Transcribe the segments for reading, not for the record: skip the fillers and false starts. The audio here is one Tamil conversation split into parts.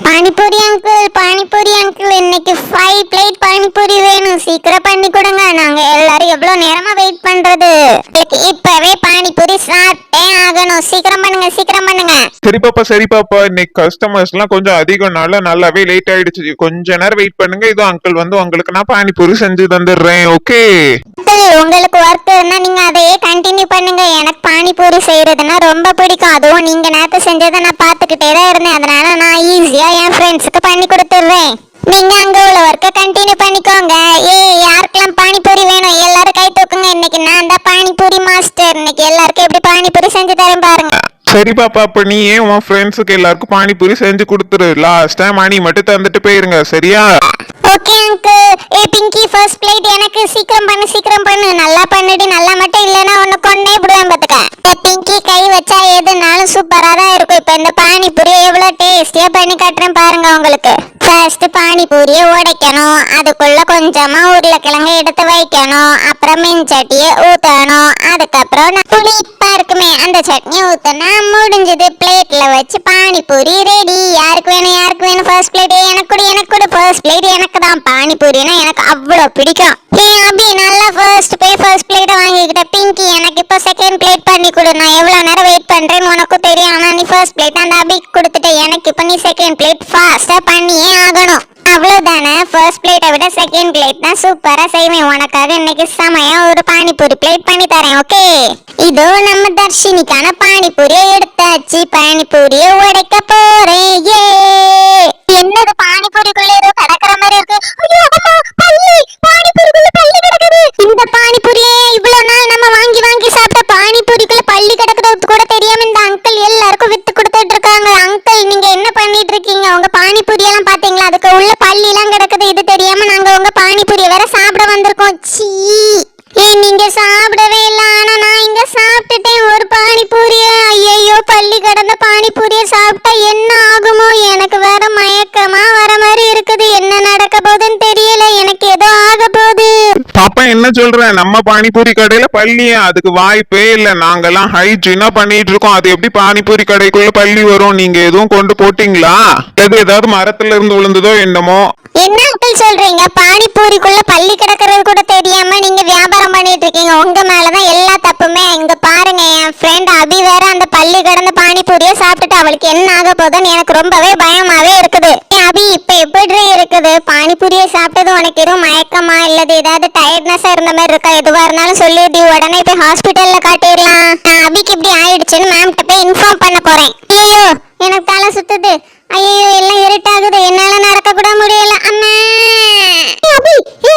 பானிபூரி அங்கிள், பானிபூரி அங்கிள், இன்னைக்கு 5 பிளேட் பானிபூரி வேணும், சீக்கிரம் பண்ணி கொடுங்க. நாங்க எல்லாரும் எவ்வளவு நேரமா வெயிட் பண்றது. இப்பவே பானிபூரி சாப்பிட்டே ஆகணும். சீக்கிரம் பண்ணுங்க, சீக்கிரம் பண்ணுங்க. சரி பாப்பா, இன்னைக்கு கஸ்டமர்ஸ் எல்லாம் கொஞ்சம் அதிகம்னால நல்லாவே லேட் ஆயிடுச்சு. கொஞ்ச நேரம் வெயிட் பண்ணுங்க, இதோ அங்கிள் வந்து உங்களுக்கு நான் பானிபூரி செஞ்சு தந்துடுறேன். ஓகே உங்களுக்கு ஒர்க் இருந்தா நீங்க அதையே கண்டினியூ பண்ணுங்க. எனக்கு பானிபூரி செய்யறதுன்னா ரொம்ப பிடிக்கும். அதுவும் நீங்க நேத்து செஞ்சதை நான் பாத்துக்கிட்டே தான் இருந்தேன். அதனால நான் ஈஸியா என் ஃப்ரெண்ட்ஸுக்கு பண்ணி கொடுத்துடுறேன். நீங்க அங்க உள்ள ஒர்க்க கண்டினியூ பண்ணிக்கோங்க. யாருக்கெல்லாம் பானிபூரி வேணும் எல்லாரும் கை தூக்குங்க. இன்னைக்கு நான் தான் பானிபூரி மாஸ்டர். இன்னைக்கு எல்லாருக்கும் எப்படி பானிபூரி செஞ்சு தரேன் பாருங்க. சரி பாப்பா, அப்ப நீ ஏன் உன் ஃப்ரெண்ட்ஸுக்கு எல்லாருக்கும் பானிபூரி செஞ்சு கொடுத்துரு. லாஸ்ட் டைம் மணி மட்டும் தந்துட்டு போயிருங்க, சரியா? Okay uncle. Pinky, first plate எனக்கு. சீக்கிரம் பண்ணு, சீக்கிரம் பண்ணு. நல்லா பண்ணுடி. நல்லா மட்டும் இல்லைன்னா ஒன்னு கொன்னே விடுவேன் பாத்துக்க. பிங்கி, கை வச்சா எதுனாலும் சூப்பரா தான் இருக்கும். இப்ப இந்த பானிபூரி எவ்வளவு டேஸ்டியா பண்ணி காட்டுறேன் பாருங்க உங்களுக்கு. ஃபர்ஸ்ட் பானிபூரியை உடைக்கணும். அதுக்குள்ள கொஞ்சமா உருளைக்கிழங்கு எடுத்து வைக்கணும். அப்புறம் மின்சட்டியை ஊத்தணும். அதுக்கப்புறம் புளிப்பா இருக்குமே அந்த சட்னி ஊத்தனா முடிஞ்சது. பிளேட்ல வச்சு பானிபூரி ரெடி. யாருக்கு வேணும், யாருக்கு வேணும்? ஃபர்ஸ்ட் பிளேட் எனக்கு கொடு, எனக்கு கொடு. ஃபர்ஸ்ட் பிளேட் எனக்கு தான். பானிபூரினா எனக்கு அவ்வளோ பிடிக்கும். அபி, நல்லா ஃபர்ஸ்ட் பிளேட்டை வாங்கிக்கிட்ட. பிங்கி, எனக்கு இப்போ செகண்ட் பிளேட் பண்ணி கொடு. நான் எவ்வளவு நேரம் வெயிட் பண்றேன்னு உனக்கு தெரியும். ஆனா நீ ஃபர்ஸ்ட் பிளேட் அந்த அபிக்கு கொடுத்துட்ட. எனக்கு இப்போ நீ செகண்ட் பிளேட் ஃபாஸ்டா பண்ணியே ஆகணும். அவ்வளவுதானே. ஃபர்ஸ்ட் பிளேட்டை விட செகண்ட் பிளேட் தான் சூப்பரா செய்வேன். உனக்காக இன்னைக்கு செமையா ஒரு பானிபூரி பிளேட் பண்ணி தரேன். ஓகே, இதோ நம்ம தர்ஷினிக்கான பானிபூரியை எடுத்தாச்சு. பானிபூரியை உடைக்க போறேன். ஏ, என்னது பானிபூரிக்குள்ள ஏதோ கடக்கிற மாதிரி இருக்கு. ஐயோ அம்மா, பல்லி! பானிபூரிக்குள்ள பல்லி கிடக்குது. இந்த பானிபூரியே இவ்வளவு நாள் நம்ம வாங்கி வாங்கி சாப்பிட்ட பானிபூரிக்குள்ள பல்லி கிடக்குறது கூட தெரியாம இந்த அங்கிள் எல்லாருக்கும் வித்து கொடுத்துட்டு இருக்காங்க. அங்கிள், நீங்க என்ன பண்ணிட்டு இருக்கீங்க? உங்க பானிபூரி எல்லாம் பாத்தீங்களா? அதுக்கு உள்ள பல்லி எல்லாம் கிடக்குது. இது தெரியாம நாங்க உங்க பானிபூரியை வேற சாப்பிட வந்திருக்கோம். சீ, நீங்க சாப்பிடவே இல்ல. ஆனா நான் இங்க சாப்பிட்டுட்டேன் ஒரு பானிபூரிய. ஐயோ, பள்ளி கடந்த பானிபூரிய சாப்பிட்டா என்ன ஆகுமோ? எனக்கு வேற மயக்கமா வர மாதிரி இருக்குது. என்ன நடக்க போகுதுன்னு தெரியல. எனக்கு ஏதோ ஆக போகுது. பாப்பா, என்ன சொல்ற? நம்ம பானிபூரி கடையில பள்ளியா? அதுக்கு வாய்ப்பே இல்ல. நாங்கெல்லாம் ஹைஜீனா பண்ணிட்டு இருக்கோம். அது எப்படி பானிபூரி கடைக்குள்ள பள்ளி வரும்? நீங்க எதுவும் கொண்டு போட்டீங்களா? ஏதாவது மரத்துல இருந்து விழுந்ததோ என்னமோ? என்ன அங்கிள் சொல்றீங்க? பானிபூரிக்குள்ள பள்ளி கிடக்கிறது கூட தெரியாம நீங்க வியாபாரம் பண்ணிட்டு இருக்கீங்க. உங்க மேலதான் எல்லா தப்புமே. இங்க பாருங்க, என் ஃப்ரெண்ட் அபி வேற அந்த பள்ளி கடந்த பானிபூரியை சாப்பிட்டுட்டு அவளுக்கு என்ன ஆக போகுதுன்னு எனக்கு ரொம்பவே பயமாவே இருக்குது. அபி, இப்ப எப்படி இருக்குது? பானிபூரியை சாப்பிட்டது உனக்கு எதுவும் மயக்கமா இல்லது ஏதாவது டயர்ட்னஸா இருந்த மாதிரி இருக்கா? எதுவா இருந்தாலும் சொல்லிடு, உடனே போய் ஹாஸ்பிட்டல்ல காட்டிடலாம். அபிக்கு இப்படி ஆயிடுச்சுன்னு மேம்கிட்ட போய் இன்ஃபார்ம் பண்ண போறேன். ஐயோ, எனக்கு தலை சுத்துது. ஐயோ, எல்லாம் இருட்டாகுது. என்னால நடக்க கூட முடியல. அம்மா, அபி,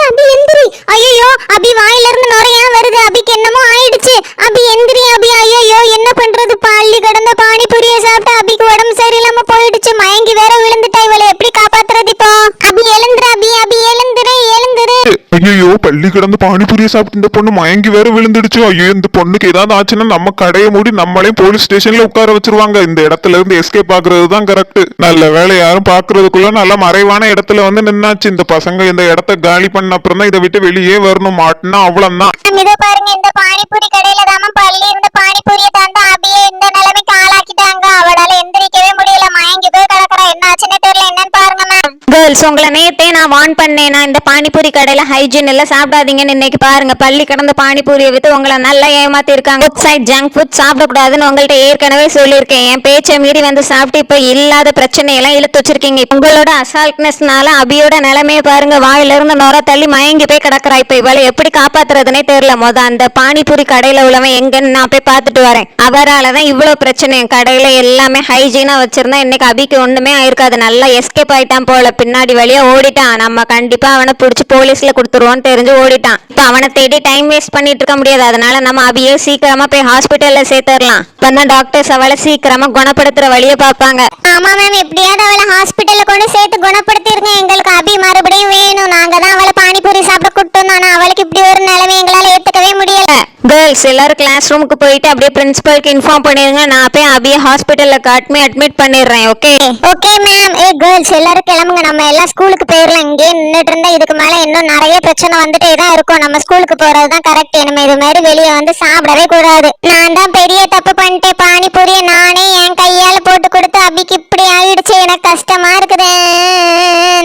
அபி எந்திரி. ஐயோ, அபி வாயில இருந்து நுரையா வருது. அபிக்கு என்னமோ ஆயிடுச்சு. அபி எந்திரி அபி. ஐயோ, என்ன பண்றது? பள்ளி கடந்த பானிபூரியை சாப்பிட்டு அபிக்கு உடம்பு சரியில்லாம போயிடுச்சு. மயங்கி வேற விழுந்துட்டா. இவளை எப்படி காப்பாத்துறது இப்போ? அபி எழுந்துரு அபி. அபி எழுந்துரு, எழுந்துரு. ஐயோ, பள்ளி கிடந்து பானிபூரியை சாப்பிட்டு இந்த பொண்ணு மயங்கி வேற விழுந்துடுச்சு. ஐயோ, இந்த பொண்ணுக்கு ஏதாவது ஆச்சுன்னா நம்ம கடையை மூடி நம்மளையும் போலீஸ் ஸ்டேஷன்ல உட்கார வச்சிருவாங்க. இந்த இடத்துல இருந்து எஸ்கேப் ஆகுறது தான் கரெக்ட். நல்ல வேலை, யாரும் பாக்குறதுக்குள்ள நல்ல மறைவான இடத்துல வந்து நின்னாச்சு. இந்த பசங்க இந்த இடத்த காலி பண்ண அப்புறம் தான் இதை விட்டு வெளியே வரணும். மாட்டினா அவ்வளவுதான். இதோ பாருங்க, இந்த பானிபூரி கடையில தான் பள்ளி இருந்த பானிபூரியை தந்து அபியை இந்த நிலைமைக்கு ஆளாக்கிட்டாங்க. அவளால எந்திரிக்கவே முடியல. மயங்கி போய் கிடக்குறா. என்ன ஆச்சுன்னு தெரியல. என்னன்னு பாருங்க மேம். கேர்ள்ஸ், உங்களை நேத்தே நான் வார்ன் பண்ணேன். நான் இந்த பானிபூரி கடையில ஹைஜீன் எல்லாம் சாப்பிடாதீங்கன்னு. இன்னைக்கு பாருங்க, பள்ளி கடந்த பானிபூரியை வித்து உங்களை நல்லா ஏமாத்தி இருக்காங்க. ஃபுட் சைட் ஜங்க் ஃபுட் சாப்பிடக்கூடாதுன்னு உங்கள்ட்ட ஏற்கனவே சொல்லியிருக்கேன். என் பேச்சை மீறி வந்து சாப்பிட்டு இப்ப இல்லாத பிரச்சனையெல்லாம் இழுத்து வச்சிருக்கீங்க. உங்களோட அசால்ட்னஸ்னால அபியோட நிலைமையை பாருங்க. வாயில இருந்து நொர தள்ளி மயங்கி போய் கிடக்குறா. இப்ப இவளை எப்படி காப்பாத்துறதுனே தெரியல. அந்த பானிபூரி கடையில உள்ளவன் எங்கன்னு நான் போய் பார்த்துட்டு வரேன். அவராலதான் இவ்வளவு பிரச்சனை. கடையில எல்லாமே ஹைஜீனா வச்சிருந்தா இன்னைக்கு அபிக்கு ஒண்ணுமே ஆயிருக்காது. நல்லா எஸ்கேப் ஆயிட்டான் போல. பின்னாடி வழியா ஓடிட்டான். நம்ம கண்டிப்பா அவனை பிடிச்சி போலீஸ்ல கொடுத்துருவோம்னு தெரிஞ்சு ஓடிட்டான். இப்ப அவனை தேடி டைம் வேஸ்ட் பண்ணிட்டு இருக்க முடியாது. அதனால நம்ம அபியை சீக்கிரமா போய் ஹாஸ்பிட்டல்ல சேர்த்துடலாம். இப்பதான் டாக்டர்ஸ் அவளை சீக்கிரமா குணப்படுத்துற வழியை பார்ப்பாங்க. ஆமா மேம், எப்படியாவது அவளை ஹாஸ்பிட்டல்ல கொண்டு சேர்த்து குணப்படுத்திருங்க. எங்களுக்கு அபி மறுபடியும் வேணும். நாங்க தான் அவளை பானிபூரி சாப்பிட கூட்டோம். ஆனா அவளுக்கு இப்படி ஒரு நிலைமை எங்களால ஏத்துக்கவே முடியல. கேர்ள்ஸ், எல்லாரும் கிளாஸ் ரூமுக்கு போயிட்டு அப்படியே பிரின்சிபலுக்கு இன்ஃபார்ம் பண்ணிருங்க. நான் போய் அபியை ஹாஸ்பிட்டல்ல காட்டுமே அட்மிட் பண்ணிடுறேன். Okay okay ma'am. கேர்ள்ஸ் எல்லாரும் கிளம்புங்க. நம்ம எல்லாம் ஸ்கூலுக்கு போயிடலாம். இங்கே நின்றுட்டு இருந்தா இதுக்கு மேல இன்னும் நிறைய பிரச்சனை வந்துட்டே தான் இருக்கும். நம்ம ஸ்கூலுக்கு போறதுதான் கரெக்ட். இனிமே இது மாதிரி வெளியே வந்து சாப்பிடவே கூடாது. நான் தான் பெரிய தப்பு பண்ணிட்டேன். பானிபூரியை நானே என் கையால போட்டு கொடுத்து அபிக்கு இப்படி ஆயிடுச்சு. நினைச்சு எனக்கு கஷ்டமா இருக்குது.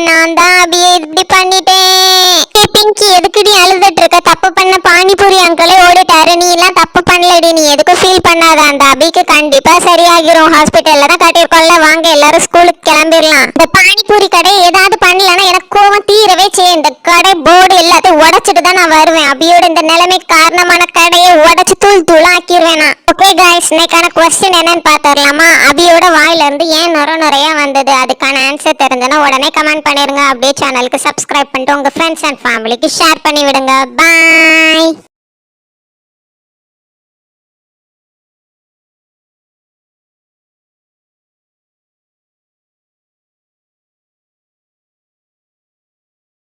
நான் தான் அபியை இப்படி பண்ணிட்டேன். பிங்கி எதுக்குடி அழுதுட்டு இருக்க? தப்பு பண்ண பானிபூரி அங்கிளே ஓடிட்டாரு. நீ எல்லாம் தப்பு பண்ணலடி. நீ எதுக்கும் ஃபீல் பண்ணாத. அந்த அபிக்கு கண்டிப்பா சரியாகிரும். ஹாஸ்பிட்டல்ல தான் கட்டிருக்கோம்ல. வாங்க எல்லாரும் ஸ்கூலுக்கு கிளம்பிடலாம். இந்த பானிபூரி கடை ஏதாவது பண்ணலன்னா எனக்கு கோவம் தீரவே செய்யும். இந்த கடை போர்டு எல்லாத்தையும் உடைச்சிட்டு தான் நான் வருவேன். அபியோட இந்த நிலைமைக்கு காரணமான கடையை உடைச்சு தூள் தூளா ஆக்கிடுவேன் நான். ஓகே गाइस, இன்னைக்கான क्वेश्चन என்னன்னு பார்த்தறலாமா? அபியோட வாயில இருந்து ஏன் நுரையா வந்தது? அதுக்கான ஆன்சர் தெரிஞ்சனா உடனே கமெண்ட் பண்ணிருங்க. அப்படியே சேனலுக்கு சப்ஸ்கிரைப் பண்ணிட்டு உங்க ஃப்ரெண்ட்ஸ் அண்ட் ஃபேமிலிக்கு ஷேர் பண்ணி விடுங்க. பை.